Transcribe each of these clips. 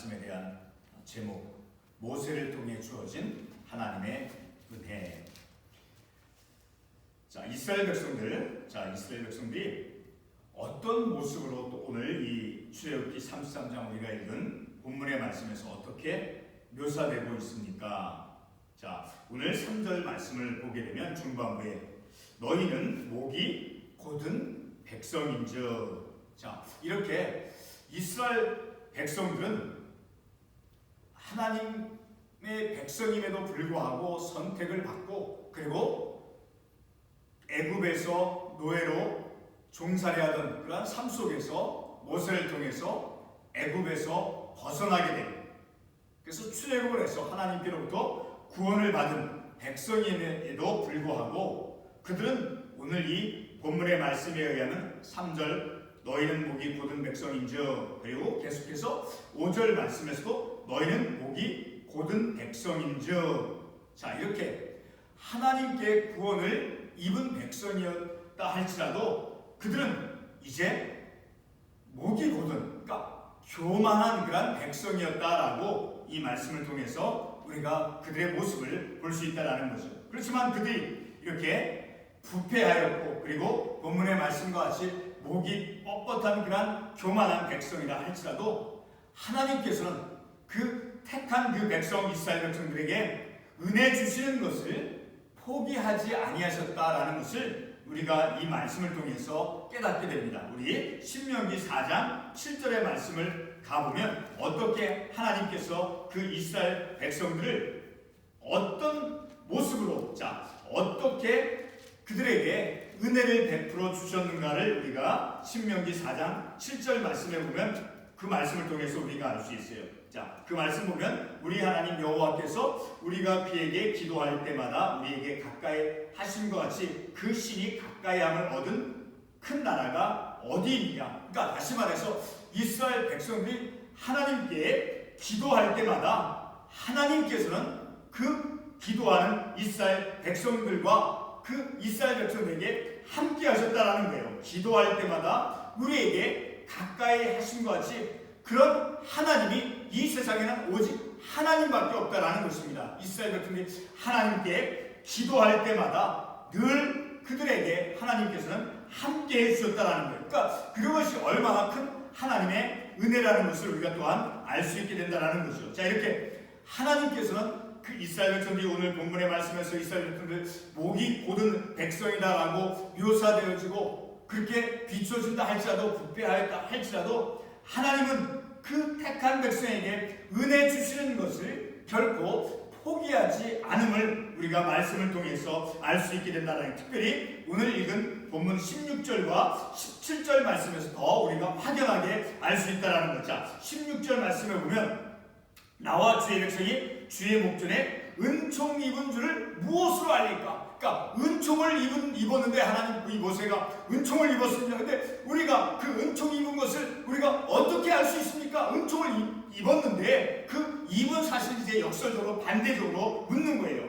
말씀에 대한 제목, 모세를 통해 주어진 하나님의 은혜. 이스라엘 백성들이 어떤 모습으로 또 오늘 이 출애굽기 33장 우리가 읽은 본문의 말씀에서 어떻게 묘사되고 있습니까? 오늘 3절 말씀을 보게 되면 중반부에 너희는 목이 곧은 백성인즉, 이렇게 이스라엘 백성들은 하나님의 백성임에도 불구하고 선택을 받고, 그리고 애굽에서 노예로 종살이하던 그러한 삶 속에서 모세를 통해서 애굽에서 벗어나게 된, 그래서 출애굽을 해서 하나님께로부터 구원을 받은 백성임에도 불구하고 그들은 오늘 이 본문의 말씀에 의하면 3절 너희는 목이 곧은 백성인즉, 그리고 계속해서 5절 말씀에서도 너희는 목이 곧은 백성인즉, 이렇게 하나님께 구원을 입은 백성이었다 할지라도 그들은 이제 목이 곧은, 그러니까 교만한 그런 백성이었다라고 이 말씀을 통해서 우리가 그들의 모습을 볼 수 있다라는 거죠. 그렇지만 그들이 이렇게 부패하였고, 그리고 본문의 말씀과 같이 목이 뻣뻣한 그런 교만한 백성이라 할지라도 하나님께서는 그 택한 그 백성 이스라엘 백성들에게 은혜 주시는 것을 포기하지 아니하셨다라는 것을 우리가 이 말씀을 통해서 깨닫게 됩니다. 우리 신명기 4장 7절의 말씀을 가보면 어떻게 하나님께서 그 이스라엘 백성들을 어떤 모습으로, 어떻게 그들에게 은혜를 베풀어 주셨는가를 우리가 신명기 4장 7절 말씀에 보면 그 말씀을 통해서 우리가 알 수 있어요. 그 말씀 보면 우리 하나님 여호와께서 우리가 그에게 기도할 때마다 우리에게 가까이 하신 것 같이 그 신이 가까이함을 얻은 큰 나라가 어디 있느냐. 그러니까 다시 말해서 이스라엘 백성들이 하나님께 기도할 때마다 하나님께서는 그 기도하는 이스라엘 백성들과 그 이스라엘 백성들에게 함께 하셨다라는 거예요. 기도할 때마다 우리에게 가까이 하신 것 같이 그런 하나님이 이 세상에는 오직 하나님밖에 없다라는 것입니다. 이스라엘 백성들이 하나님께 기도할 때마다 늘 그들에게 하나님께서는 함께 해주셨다라는 거예요. 그러니까 그것이 얼마나 큰 하나님의 은혜라는 것을 우리가 또한 알 수 있게 된다라는 거죠. 이렇게 하나님께서는 그 이스라엘 백성들이 오늘 본문의 말씀에서 이스라엘 백성들 목이 곧은 백성이다라고 묘사되어지고 그렇게 비춰진다 할지라도 부패하였다 할지라도 하나님은 그 택한 백성에게 은혜 주시는 것을 결코 포기하지 않음을 우리가 말씀을 통해서 알 수 있게 된다는, 특별히 오늘 읽은 본문 16절과 17절 말씀에서 더 우리가 확연하게 알 수 있다는 거죠. 16절 말씀에 보면 나와 주의 백성이 주의 목전에 은총 입은 줄을 무엇으로 알릴까? 그러니까 은총을 입었는데 하나님 이 모세가 은총을 입었습니다. 근데 우리가 그 은총 입은 것을 우리가 어떻게 알 수 있습니까? 은총을 입었는데 그 입은 사실 이제 역설적으로 반대적으로 묻는 거예요.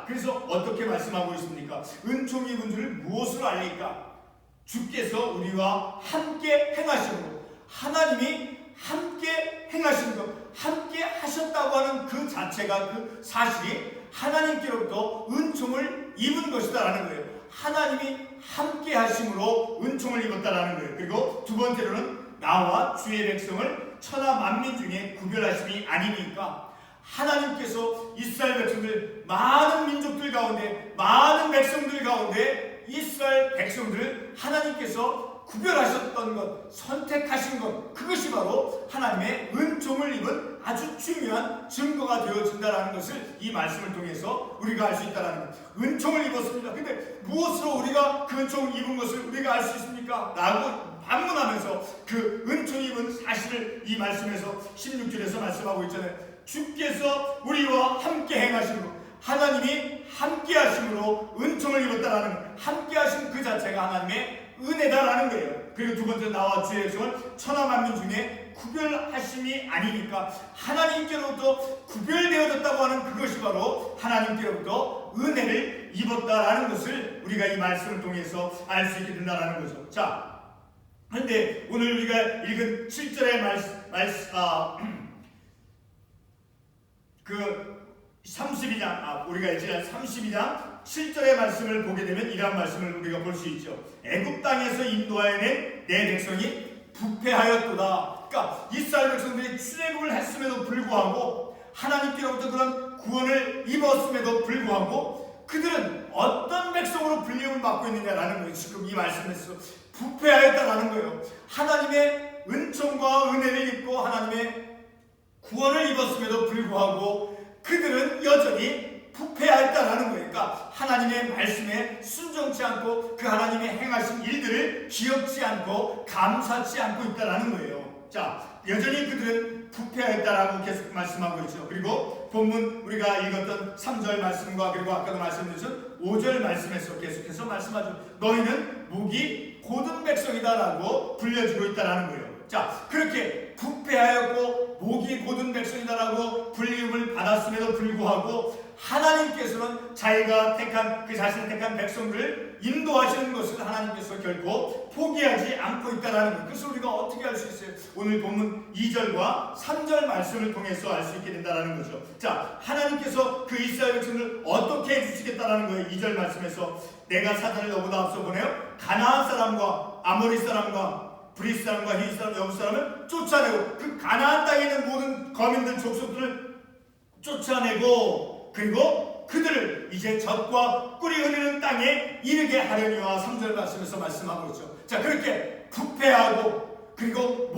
그래서 어떻게 말씀하고 있습니까? 은총 입은 줄을 무엇으로 알릴까? 주께서 우리와 함께 행하심으로, 하나님이 함께 행하시는 것, 함께 하셨다고 하는 그 자체가, 그 사실이 하나님께로부터 은총을 입은 것이다라는 거예요. 하나님이 함께 하심으로 은총을 입었다라는 거예요. 그리고 두 번째로는 나와 주의 백성을 천하 만민 중에 구별하심이 아니니까 하나님께서 이스라엘 백성들, 많은 민족들 가운데, 많은 백성들 가운데 이스라엘 백성들을 하나님께서 구별하셨던 것, 선택하신 것, 그것이 바로 하나님의 은총을 입은 아주 중요한 증거가 되어진다는 것을 이 말씀을 통해서 우리가 알 수 있다는 것. 은총을 입었습니다. 근데 무엇으로 우리가 그 은총을 입은 것을 우리가 알 수 있습니까? 라고 반문하면서 그 은총 입은 사실을 이 말씀에서 16절에서 말씀하고 있잖아요. 주께서 우리와 함께 행하심으로, 하나님이 함께 하심으로 은총을 입었다라는 것, 함께 하심 그 자체가 하나님의 은혜다라는 거예요. 그리고 두 번째 나와 주의 백성을 천하 만민 중에 구별하심이 아니니까 하나님께로부터 구별되어졌다고 하는 그것이 바로 하나님께로부터 은혜를 입었다라는 것을 우리가 이 말씀을 통해서 알 수 있게 된다는 거죠. 그런데 오늘 우리가 읽은 7절의 그 32장, 우리가 이제 32장 7절의 말씀을 보게 되면 이러한 말씀을 우리가 볼 수 있죠. 애굽 땅에서 인도하여 낸 내 백성이 부패하였도다. 그러니까 이스라엘 백성들이 출애굽을 했음에도 불구하고 하나님께로부터 그런 구원을 입었음에도 불구하고 그들은 어떤 백성으로 불림을 받고 있느냐라는 거예요. 지금 이 말씀에서 부패하였다라는 거예요. 하나님의 은총과 은혜를 입고 하나님의 구원을 입었음에도 불구하고 그들은 여전히 부패하였다라는 거예요. 그러니까 하나님의 말씀에 순종치 않고 그 하나님의 행하신 일들을 기억지 않고 감사치 않고 있다라는 거예요. 자, 여전히 그들은 부패하였다라고 계속 말씀하고 있죠. 그리고 본문 우리가 읽었던 3절 말씀과 그리고 아까도 말씀드렸던 5절 말씀에서 계속해서 말씀하죠. 너희는 목이 곧은 백성이다라고 불려지고 있다라는 거예요. 자, 그렇게 부패하였고 목이 곧은 백성이다라고 불림을 받았음에도 불구하고 하나님께서는 자기가 택한 그 자신을 택한 백성들을 인도하시는 것을 하나님께서 결코 포기하지 않고 있다라는 것. 그래서 우리가 어떻게 알 수 있어요? 오늘 본문 2절과 3절 말씀을 통해서 알 수 있게 된다라는 거죠. 자, 하나님께서 그 이스라엘 백성을 어떻게 해주시겠다라는 거예요. 2절 말씀에서 내가 사단을 너보다 앞서 보내요 가나안 사람과 아모리 사람과 브리스 사람과 히위 사람, 여부 사람을 쫓아내고 그 가나안 땅에 있는 모든 거민들 족속들을 쫓아내고 그리고 그들을 이제 젖과 꿀이 흐르는 땅에 이르게 하려니와 3절 말씀에서 말씀하고 있죠. 자, 그렇게 부패하고 그리고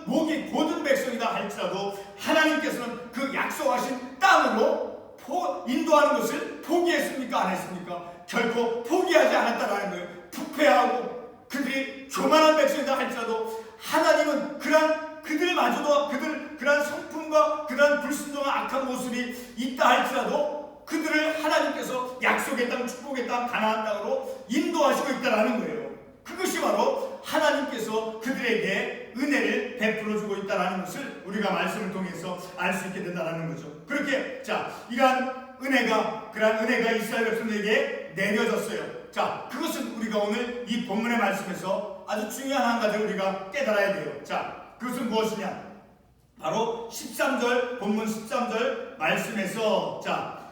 목이 곧은 백성이다 할지라도 하나님께서는 그 약속하신 땅으로 인도하는 것을 포기했습니까? 안 했습니까? 결코 포기하지 않았다라는 거예요. 부패하고 그들이 교만한 백성이다 할지라도 하나님은 그들마저도 그러한 성품과 그러한 불순종한 악한 모습이 있다 할지라도 그들을 하나님께서 약속의 땅, 축복의 땅, 가나안 땅으로 인도하시고 있다라는 거예요. 그것이 바로 하나님께서 그들에게 은혜를 베풀어 주고 있다라는 것을 우리가 말씀을 통해서 알 수 있게 된다라는 거죠. 그렇게 자, 그러한 은혜가 이스라엘 백성들에게 내려졌어요. 자, 그것은 우리가 오늘 이 본문의 말씀에서 아주 중요한 한 가지를 우리가 깨달아야 돼요. 자, 그것은 무엇이냐? 바로 13절, 본문 13절 말씀에서 자,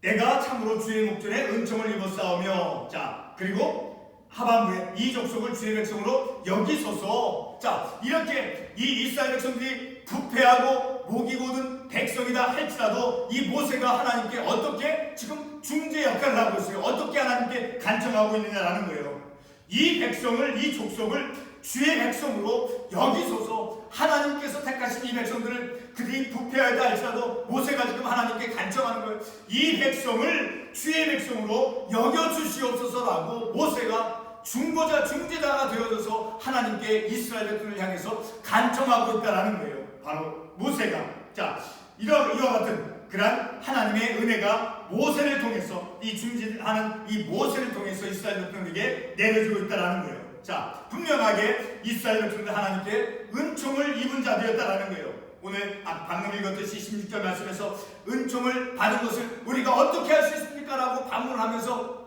내가 참으로 주의 목전에 은총을 입었사오며 자, 그리고 하반부에 이 족속을 주의 백성으로 여기소서. 자, 이렇게 이 이스라엘 백성들이 부패하고 목이 곧은 백성이다 할지라도 이 모세가 하나님께 어떻게 지금 중재 역할을 하고 있어요. 어떻게 하나님께 간청하고 있느냐라는 거예요. 이 백성을, 이 족속을 주의 백성으로 여기소서. 하나님께서 택하신 이 백성들을 그들이 부패하다 할지라도 모세가 지금 하나님께 간청하는 거예요. 이 백성을 주의 백성으로 여겨주시옵소서라고 모세가 중재자가 되어져서 하나님께 이스라엘 백성을 향해서 간청하고 있다는 거예요. 바로 모세가. 자, 이와 같은 그러한 하나님의 은혜가 모세를 통해서 이 중재하는 이 모세를 통해서 이스라엘 백성에게 내려지고 있다는 거예요. 자, 분명하게 이스라엘 백성들 하나님께 은총을 입은 자들이었다는 거예요. 오늘 방금 읽었듯이 16절 말씀에서 은총을 받은 것을 우리가 어떻게 할 수 있습니까? 라고 반문하면서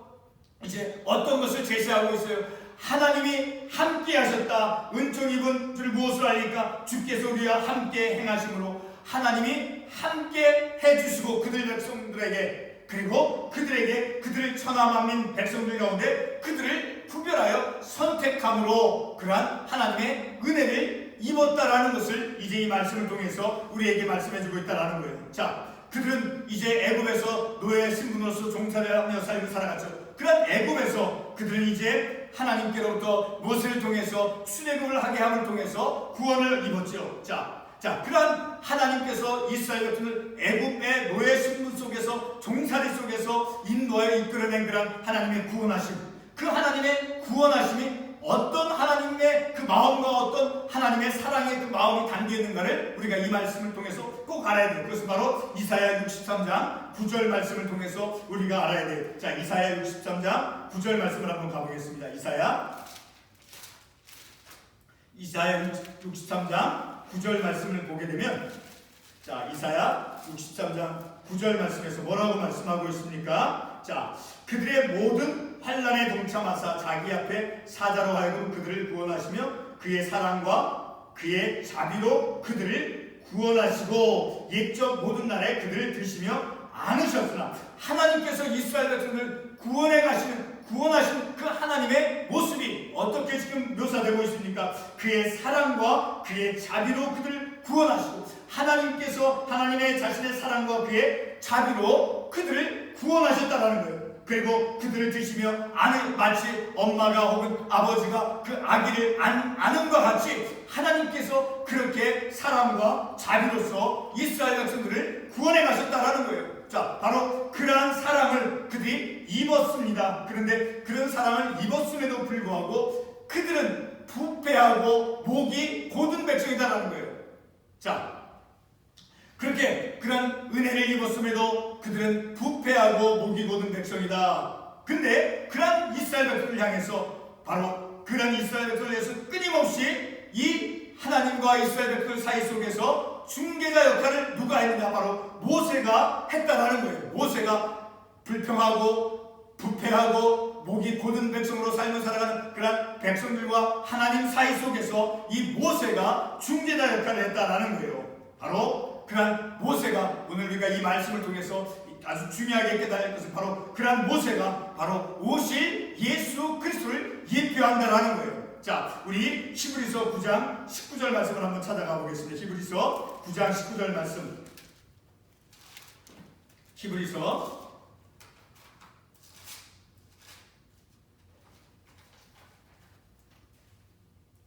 이제 어떤 것을 제시하고 있어요. 하나님이 함께 하셨다. 은총 입은 줄 무엇을 알리까? 주께서 우리와 함께 행하심으로 하나님이 함께 해주시고 그들 백성들에게 그리고 그들을 천하만민 백성들 가운데 그들을 구별하여 선택함으로 그러한 하나님의 은혜를 입었다라는 것을 이제 이 말씀을 통해서 우리에게 말씀해주고 있다라는 거예요. 자, 그들은 이제 애굽에서 노예 신분으로서 종살이를 하며 삶을 살아갔죠. 그런 애굽에서 그들은 이제 하나님께로부터 모세를 통해서 출애굽을 하게 함을 통해서 구원을 입었죠. 자, 그러한 하나님께서 이스라엘 백성을 애굽의 노예 신분 속에서 종살이 속에서 인도하여 이끌어낸 그런 하나님의 구원하심, 그 하나님의 구원하심이 어떤 하나님의 그 마음과 어떤 하나님의 사랑의 그 마음이 담겨 있는가를 우리가 이 말씀을 통해서 꼭 알아야 돼요. 그것은 바로 이사야 63장 9절 말씀을 통해서 우리가 알아야 돼요. 자, 이사야 63장 9절 말씀을 한번 가보겠습니다. 이사야 63장 9절 말씀을 보게 되면 자, 이사야 63장 9절 말씀에서 뭐라고 말씀하고 있습니까? 자, 그들의 모든 환난에 동참하사 자기 앞에 사자로 하여금 그들을 구원하시며 그의 사랑과 그의 자비로 그들을 구원하시고 옛적 모든 날에 그들을 드시며 안으셨으나 하나님께서 이스라엘 백성을 구원하신 그 하나님의 모습이 어떻게 지금 묘사되고 있습니까? 그의 사랑과 그의 자비로 그들을 구원하시고 하나님께서 하나님의 자신의 사랑과 그의 자비로 그들을 구원하셨다라는 거예요. 그리고 그들을 드시며 마치 엄마가 혹은 아버지가 그 아기를 안음과 같이 하나님께서 그렇게 사랑과 자비로서 이스라엘 백성들을 구원해 가셨다라는 거예요. 자, 바로 그러한 사랑을 그들이 입었습니다. 그런데 그런 사랑을 입었음에도 불구하고 그들은 부패하고 목이 곧은 백성이다라는 거예요. 자, 그렇게 그런 은혜를 입었음에도 그들은 부패하고 목이 곧은 백성이다. 근데 그런 이스라엘 백성을 향해서 바로 그런 이스라엘 백성을 위해서 끊임없이 이 하나님과 이스라엘 백성 사이 속에서 중개자 역할을 누가 했느냐? 바로 모세가 했다라는 거예요. 모세가 불평하고 부패하고 목이 곧은 백성으로 삶을 살아가는 그런 백성들과 하나님 사이 속에서 이 모세가 중재자 역할을 했다라는 거예요. 바로 그런 모세가, 오늘 우리가 이 말씀을 통해서 아주 중요하게 깨달을 것은 바로 그런 모세가 바로 오실 예수 그리스도를 예표한다라는 거예요. 자, 우리 히브리서 9장 19절 말씀을 한번 찾아가 보겠습니다. 히브리서 9장 19절 말씀. 히브리서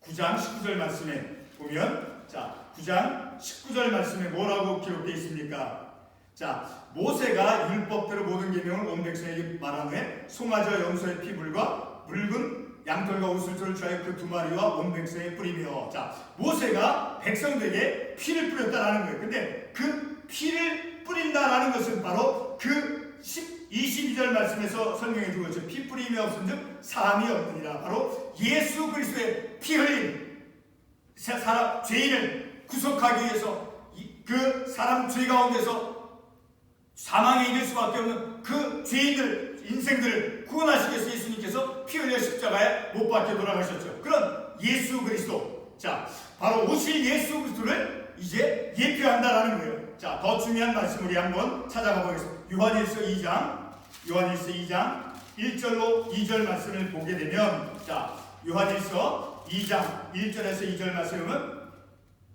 9장 19절 말씀에 보면, 자, 9장 19절 말씀에 뭐라고 기록되어 있습니까? 자, 모세가 율법대로 모든 계명을 온 백성에게 말한 후에 송아지와 염소의 피불과 붉은 양털과 우슬초를 취하여 그 두 마리와 온 백성에 뿌리며. 자, 모세가 백성들에게 피를 뿌렸다라는 거예요. 근데 그 피를 뿌린다라는 것은 바로 그 22절 말씀에서 설명해 준 것처럼 피 뿌림이 없은즉 사함이 없느니라. 바로 예수 그리스도의 피 흘림, 사람 죄인을 구속하기 위해서 그 사람 죄 가운데서 사망에 이를 수밖에 없는 그 죄인들 인생들을 구원하시기 위해서 예수님께서 피 흘려 십자가에 못 박혀 돌아가셨죠. 그런 예수 그리스도, 자, 바로 오실 예수 그리스도를 이제 예표한다라는 거예요. 자, 더 중요한 말씀 우리 한번 찾아가 보겠습니다. 요한일서 2장 1절로 2절 말씀을 보게 되면, 자, 요한일서 2장 1절에서 2절 말씀은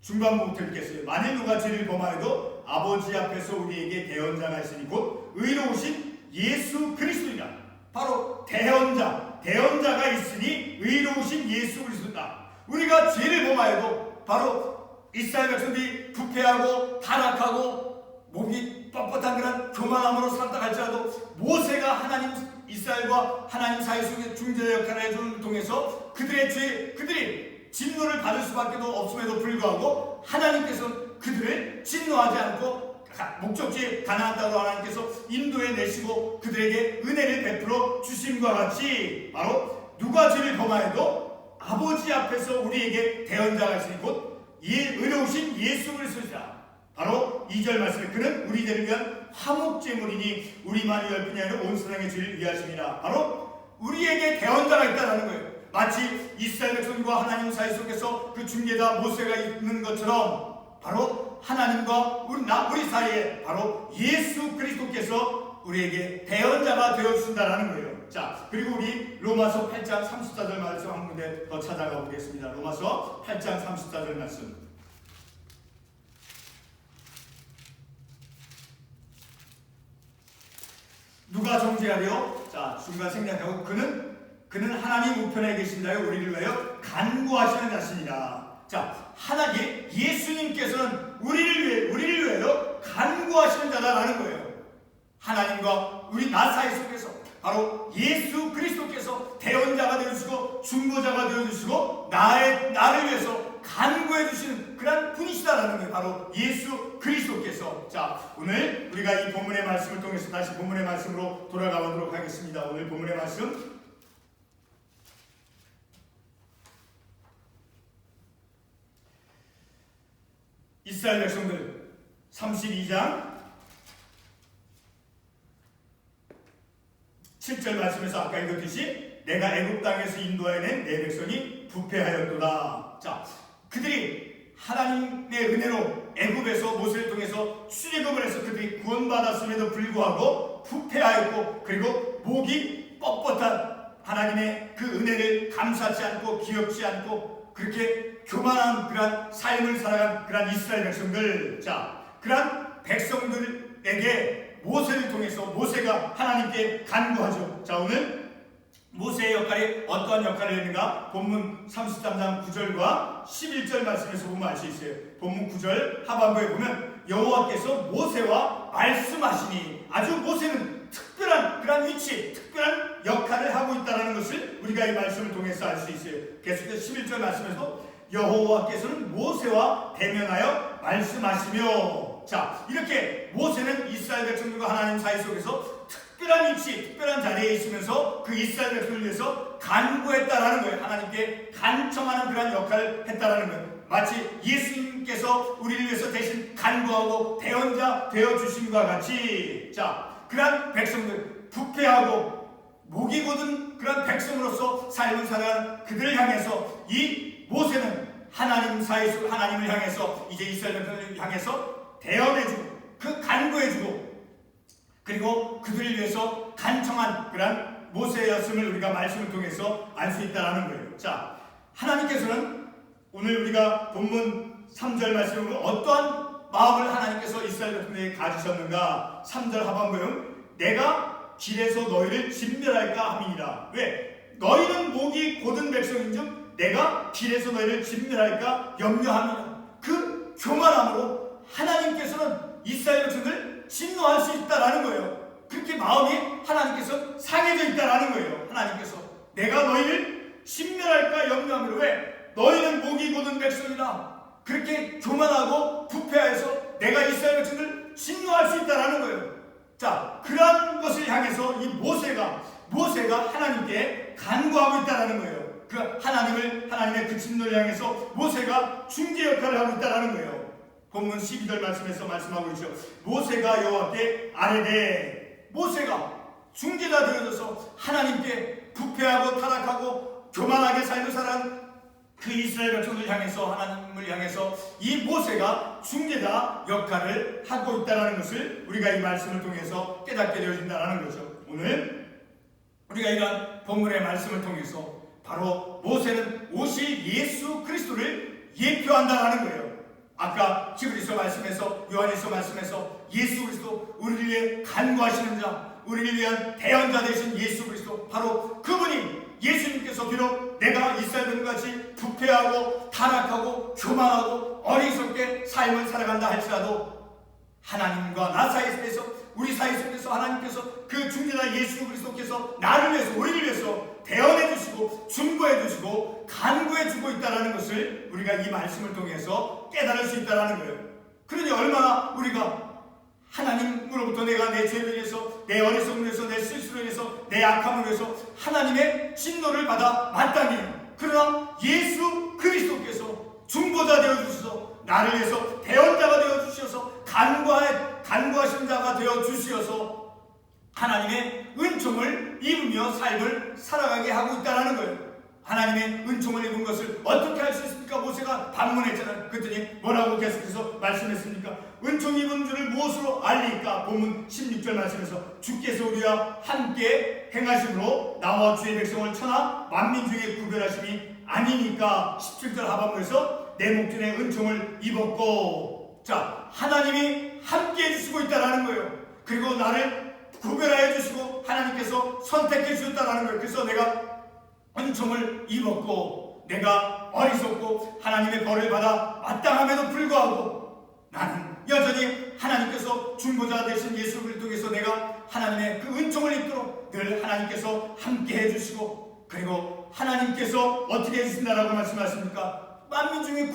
중반부부터 읽겠어요. 만일 누가 죄를 범하여도 아버지 앞에서 우리에게 대언자가 있으니 곧 의로우신 예수 그리스도이다. 바로 대언자가 있으니 의로우신 예수 그리스도다. 우리가 죄를 범하여도 바로 이스라엘 백성들이 부패하고 타락하고 몸이 뻣뻣한 그런 교만함으로 살다 할지라도 모세가 이스라엘과 하나님 사이 속에 중재 역할을 해주는 통해서 그들이 진노를 받을 수밖에 없음에도 불구하고 하나님께서 그들을 진노하지 않고 목적지 가나안 땅으로 하나님께서 인도해 내시고 그들에게 은혜를 베풀어 주심과 같이 바로 누가 죄를 범하여도 아버지 앞에서 우리에게 대언자가 있으니 곧 의로우신 예수 그리스도시라. 바로 2절 말씀에 그는 우리 죄를 위한 화목제물이니 우리만이 열 뿐이 아니라 온 세상의 죄를 위하심이라. 바로 우리에게 대언자가 있다는 거예요. 마치 이스라엘 백성과 하나님 사이 속에서 그 중재자 모세가 있는 것처럼 바로 하나님과 우리 사이에 바로 예수 그리스도께서 우리에게 대언자가 되어주신다는 거예요. 자, 그리고 우리 로마서 8장 34절 말씀 한 군데 더 찾아가 보겠습니다. 로마서 8장 34절 말씀. 누가 정죄하려? 자, 중간 생략하고 그는 하나님 우편에 계신다요 우리를 위하여 간구하시는 자신이라. 자, 하나님 예수님께서는 우리를 위하여 간구하시는 자다라는 거예요. 하나님과 나 사이 속에서 바로 예수 그리스도께서 대언자가 되어주시고 중보자가 되어주시고 나를 위해서 간구해 주시는 그런 분이시다라는 거예요. 바로 예수 그리스도께서. 자, 오늘 우리가 이 본문의 말씀을 통해서 다시 본문의 말씀으로 돌아가 보도록 하겠습니다. 오늘 본문의 말씀 이스라엘 백성들 32장 7절 말씀에서 아까 읽었듯이 내가 애굽 땅에서 인도하여 낸 내 백성이 부패하였도다. 자, 그들이 하나님의 은혜로 애굽에서 모세를 통해서 출애굽을 해서 그들이 구원받았음에도 불구하고 부패하였고, 그리고 목이 뻣뻣한 하나님의 그 은혜를 감사치 않고 기억지 않고 그렇게 교만한 그런 삶을 살아간 그런 이스라엘 백성들, 자, 그런 백성들에게 모세를 통해서 모세가 하나님께 간구하죠. 자, 오늘 모세의 역할이 어떠한 역할을 했는가? 본문 33장 9절과 11절 말씀에서 보면 알 수 있어요. 본문 9절 하반부에 보면 여호와께서 모세와 말씀하시니, 아주 모세는 특별한 그런 위치, 특별한 역할을 하고 있다는 것을 우리가 이 말씀을 통해서 알 수 있어요. 계속해서 11절 말씀에서 여호와께서는 모세와 대면하여 말씀하시며, 자, 이렇게 모세는 이스라엘 백성들과 하나님 사이 속에서 특별한 위치, 특별한 자리에 있으면서 그 이스라엘 백성을 위해서 간구했다라는 거예요. 하나님께 간청하는 그런 역할을 했다라는 거예요. 마치 예수님께서 우리를 위해서 대신 간구하고 대언자 되어주심과 같이, 자, 그런 백성들, 부패하고 목이 곧은 그런 백성으로서 삶을 살아가는 그들을 향해서 이 모세는 하나님 사이 속 하나님을 향해서 이제 이스라엘 백성을 향해서 대언해주고 그 간구해주고 그리고 그들을 위해서 간청한 그런 모세였음을 우리가 말씀을 통해서 알 수 있다는 거예요. 자, 하나님께서는 오늘 우리가 본문 3절 말씀으로 어떠한 마음을 하나님께서 이스라엘 백성에게 가지셨는가? 3절 하반부에 내가 길에서 너희를 진멸할까 함이니라. 왜? 너희는 목이 곧은 백성인즉 내가 길에서 너희를 진멸할까 염려함이라. 그 교만함으로 하나님께서는 이스라엘 백성을 진노할 수 있다라는 거예요. 그렇게 마음이 하나님께서 상해져 있다라는 거예요. 하나님께서 내가 너희를 진멸할까 염려함이라. 왜? 너희는 목이 곧은 백성이다. 그렇게 교만하고 부패하여서 내가 이스라엘 백성을 진노할 수 있다라는 거예요. 자, 그러한 것을 향해서 이 모세가 하나님께 간구하고 있다라는 거예요. 그 하나님의 그 진노를 향해서 모세가 중재 역할을 하고 있다라는 거예요. 본문 12절 말씀에서 말씀하고 있죠. 모세가 여호와께 아뢰되, 모세가 중재자 되어져서 하나님께 부패하고 타락하고 교만하게 삶을 살아간 그 이스라엘 백성을 향해서, 하나님을 향해서 이 모세가 중재자 역할을 하고 있다는 것을 우리가 이 말씀을 통해서 깨닫게 되어진다는 거죠. 오늘 우리가 이런 본문의 말씀을 통해서 바로 모세는 오실 예수 그리스도를 예표한다는 거예요. 아까 히브리서 말씀에서, 요한일서 말씀에서 예수 그리스도, 우리를 위해 간구하시는 자, 우리를 위한 대언자 되신 예수 그리스도, 바로 그분이, 예수님께서 비록 내가 이스라엘 같이 부패하고 타락하고 교만하고 어리석게 삶을 살아간다 할지라도 하나님과 나 사이에서, 우리 사이 속에서 하나님께서 그 중재자 예수 그리스도께서 나를 위해서, 우리를 위해서 대언해 주시고 중보해 주시고 간구해 주고 있다는 것을 우리가 이 말씀을 통해서 깨달을 수 있다는 거예요. 그러니 얼마나 우리가 하나님으로부터 내가 내 죄를 위해서, 내 어리석음을 위해서, 내 실수를 위해서, 내 악함을 위해서 하나님의 진노를 받아 마땅히, 그러나 예수 그리스도께서 중보자 되어주셔서 나를 위해서 대언자가 되어주셔서 간구하시는 자가 되어주시어서 하나님의 은총을 입으며 삶을 살아가게 하고 있다는 거예요. 하나님의 은총을 입은 것을 어떻게 할 수 있습니까? 모세가 반문했잖아요. 그랬더니 뭐라고 계속해서 말씀했습니까? 은총 입은 줄을 무엇으로 알리까? 본문 16절 말씀에서 주께서 우리와 함께 행하심으로 나와 주의 백성을 천하 만민 중에 구별하심이 아니니까. 17절 하반부에서 내 목전에 은총을 입었고, 자, 하나님이 함께 해주시고 있다는 거예요. 그리고 나를 구별하여 주시고 하나님께서 선택해 주셨다는 거예요. 그래서 내가 은총을 입었고, 내가 어리석고 하나님의 벌을 받아 마땅함에도 불구하고 나는 여전히 하나님께서 중보자 되신 예수 그리스도께서 내가 하나님의 그 은총을 입도록 늘 하나님께서 함께 해주시고, 그리고 하나님께서 어떻게 해주신다라고 말씀하십니까? 만민 중에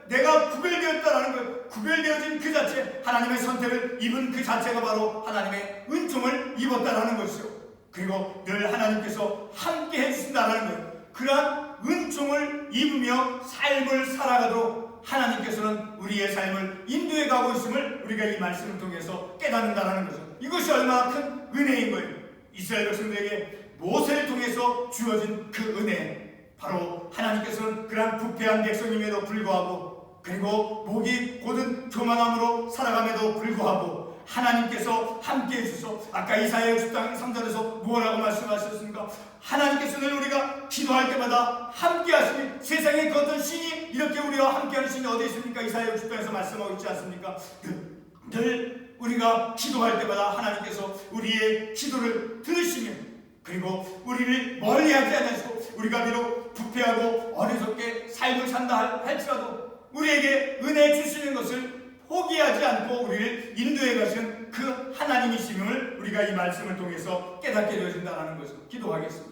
내가 구별되었다라는 거예요. 구별되어진 그 자체, 하나님의 선택을 입은 그 자체가 바로 하나님의 은총을 입었다라는 것이죠. 그리고 늘 하나님께서 함께 해주신다는 거예요. 그러한 은총을 입으며 삶을 살아가도록 하나님께서는 우리의 삶을 인도해 가고 있음을 우리가 이 말씀을 통해서 깨닫는다는 거죠. 이것이 얼마나 큰 은혜인 거예요. 이스라엘 백성들에게 모세를 통해서 주어진 그 은혜, 바로 하나님께서는 그러한 부패한 백성임에도 불구하고 그리고 목이 곧은 교만함으로 살아감에도 불구하고 하나님께서 함께 해주셔서 아까 이사야 60장 3절에서 뭐라고 말씀하셨습니까? 하나님께서는 우리가 기도할 때마다 함께 하시니 세상에 그 어떤 신이 이렇게 우리와 함께 하는 신이 어디 있습니까? 이사야 60장에서 말씀하고 있지 않습니까? 늘 우리가 기도할 때마다 하나님께서 우리의 기도를 들으시며 그리고 우리를 멀리하지 않으시고 우리가 비록 부패하고 어리석게 삶을 산다 할지라도 우리에게 은혜 주시는 것을 포기하지 않고 우리를 인도해 가시는 그 하나님이심을 우리가 이 말씀을 통해서 깨닫게 되어진다는 것을 기도하겠습니다.